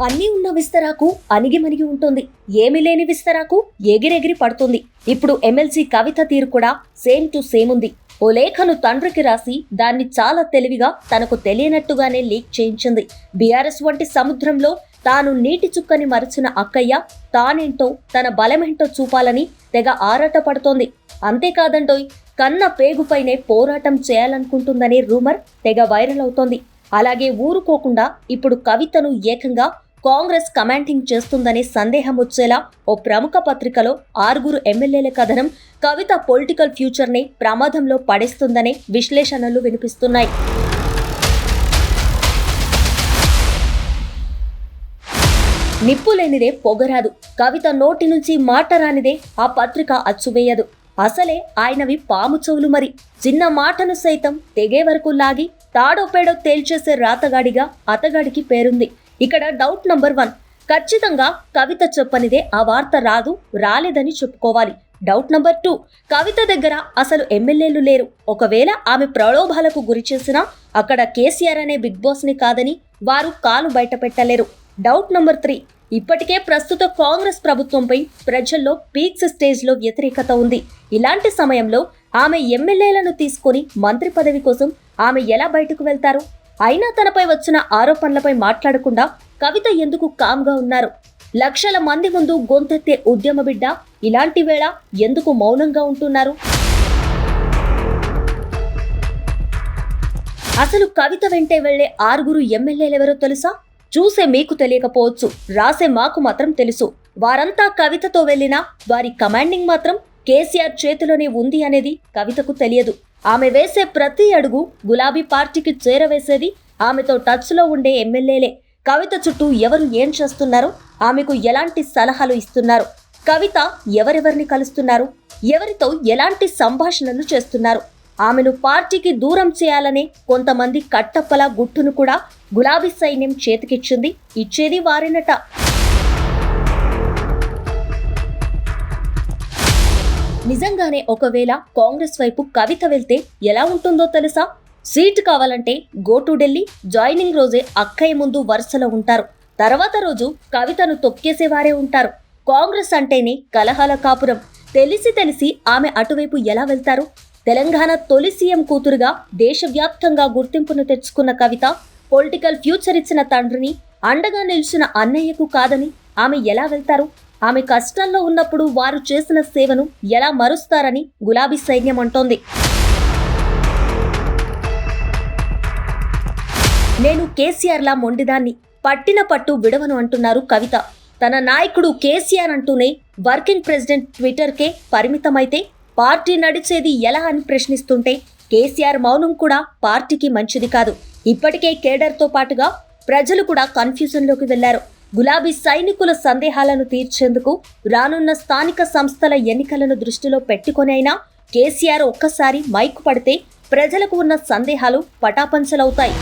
అన్నీ ఉన్న విస్తరాకు అణిగిమణిగి ఉంటుంది. ఏమీ లేని విస్తరాకు ఎగిరెగిరి పడుతుంది. ఇప్పుడు ఎమ్మెల్సీ కవిత తీరు కూడా సేమ్ టు సేమ్ ఉంది. ఓ లేఖను తండ్రికి రాసి దాన్ని చాలా తెలివిగా తనకు తెలియనట్టుగానే లీక్ చేయించింది. బీఆర్ఎస్ వంటి సముద్రంలో తాను నీటి చుక్కని మరచిన అక్కయ్య తానేంటో తన బలమేంటో చూపాలని తెగ ఆరాట పడుతోంది. అంతేకాదండోయ్, కన్న పేగుపైనే పోరాటం చేయాలనుకుంటుందనే రూమర్ తెగ వైరల్ అవుతోంది. అలాగే ఊరుకోకుండా ఇప్పుడు కవితను ఏకంగా కాంగ్రెస్ కమాండింగ్ చేస్తుందనే సందేహం వచ్చేలా ఓ ప్రముఖ పత్రికలో 6 ఎమ్మెల్యేల కథనం కవిత పొలిటికల్ ఫ్యూచర్ని ప్రమాదంలో పడేస్తుందనే విశ్లేషణలు వినిపిస్తున్నాయి. నిప్పు లేనిదే పొగరాదు. కవిత నోటి నుంచి మాట రానిదే ఆ పత్రిక అచ్చువేయదు. అసలే ఆయనవి పాము చెవులు. మరి చిన్న మాటను సైతం తెగే వరకు లాగి తాడో పేడో తేల్చేసే రాతగాడిగా అతగాడికి పేరుంది. ఇక్కడ డౌట్ నంబర్ 1, ఖచ్చితంగా కవిత చెప్పనిదే ఆ వార్త రాలేదని చెప్పుకోవాలి. డౌట్ నంబర్ 2, కవిత దగ్గర అసలు ఎమ్మెల్యేలు లేరు. ఒకవేళ ఆమె ప్రలోభాలకు గురి చేసినా అక్కడ కేసీఆర్ అనే బిగ్ బాస్ ని కాదని వారు కాలు బయట పెట్టలేరు. డౌట్ నంబర్ 3, ఇప్పటికే ప్రస్తుత కాంగ్రెస్ ప్రభుత్వంపై ప్రజల్లో పీక్స్ స్టేజ్లో వ్యతిరేకత ఉంది. ఇలాంటి సమయంలో ఆమె ఎమ్మెల్యేలను తీసుకొని మంత్రి పదవి కోసం ఆమె ఎలా బయటకు వెళ్తారు? అయినా తనపై వచ్చిన ఆరోపణలపై మాట్లాడకుండా కవిత ఎందుకు కామ్గా ఉన్నారు? లక్షల మంది ముందు గొంతెత్తే ఉద్యమ బిడ్డ ఇలాంటి వేళ ఎందుకు మౌనంగా ఉంటున్నారు? అసలు కవిత వెంటే వెళ్లే 6 ఎమ్మెల్యేలెవరో తెలుసా? చూసే మీకు తెలియకపోవచ్చు, రాసే మాకు మాత్రం తెలుసు. వారంతా కవితతో వెళ్లినా వారి కమాండింగ్ మాత్రం కేసీఆర్ చేతిలోనే ఉంది అనేది కవితకు తెలియదు. ఆమె వేసే ప్రతి అడుగు గులాబీ పార్టీకి చేరవేసేది ఆమెతో టచ్లో ఉండే ఎమ్మెల్యేలే. కవిత చుట్టూ ఎవరు ఏం చేస్తున్నారో, ఆమెకు ఎలాంటి సలహాలు ఇస్తున్నారు, కవిత ఎవరెవరిని కలుస్తున్నారు, ఎవరితో ఎలాంటి సంభాషణలు చేస్తున్నారు, ఆమెను పార్టీకి దూరం చేయాలనే కొంతమంది కట్టప్పల గుట్టును కూడా గులాబీ సైన్యం చేతికిచ్చింది. ఇచ్చేది వారేనట. నిజంగానే ఒకవేళ కాంగ్రెస్ వైపు కవిత వెళ్తే ఎలా ఉంటుందో తెలుసా? సీటు కావాలంటే గో టు ఢిల్లీ, జాయినింగ్ రోజే అక్కయ్య ముందు వరుసలో ఉంటారు. తర్వాత రోజు కవితను తొక్కేసేవారే ఉంటారు. కాంగ్రెస్ అంటేనే కలహాల కాపురం. తెలిసి ఆమె అటువైపు ఎలా వెళ్తారు? తెలంగాణ తొలి సీఎం కూతురుగా దేశవ్యాప్తంగా గుర్తింపును తెచ్చుకున్న కవిత పొలిటికల్ ఫ్యూచర్ ఇచ్చిన తండ్రిని, అండగా నిలిచిన అన్నయ్యకు కాదని ఆమె ఎలా వెళ్తారు? ఆమె కష్టాల్లో ఉన్నప్పుడు వారు చేసిన సేవను ఎలా మరుస్తారని గులాబీ సైన్యం అంటోంది. నేను కేసీఆర్లా మొండిదాన్ని, పట్టిన పట్టు విడవను అంటున్నారు కవిత. తన నాయకుడు కేసీఆర్ అంటూనే వర్కింగ్ ప్రెసిడెంట్ ట్విట్టర్కే పరిమితమైతే పార్టీ నడిచేది ఎలా అని ప్రశ్నిస్తుంటే కేసీఆర్ మౌనం కూడా పార్టీకి మంచిది కాదు. ఇప్పటికే కేడర్తో పాటుగా ప్రజలు కూడా కన్ఫ్యూజన్లోకి వెళ్లారు. గులాబీ సైనికుల సందేహాలను తీర్చేందుకు రానున్న స్థానిక సంస్థల ఎన్నికలను దృష్టిలో పెట్టుకొని అయినా కేసీఆర్ ఒక్కసారి మైకు పడితే ప్రజలకు ఉన్న సందేహాలు పటాపంచలవుతాయి.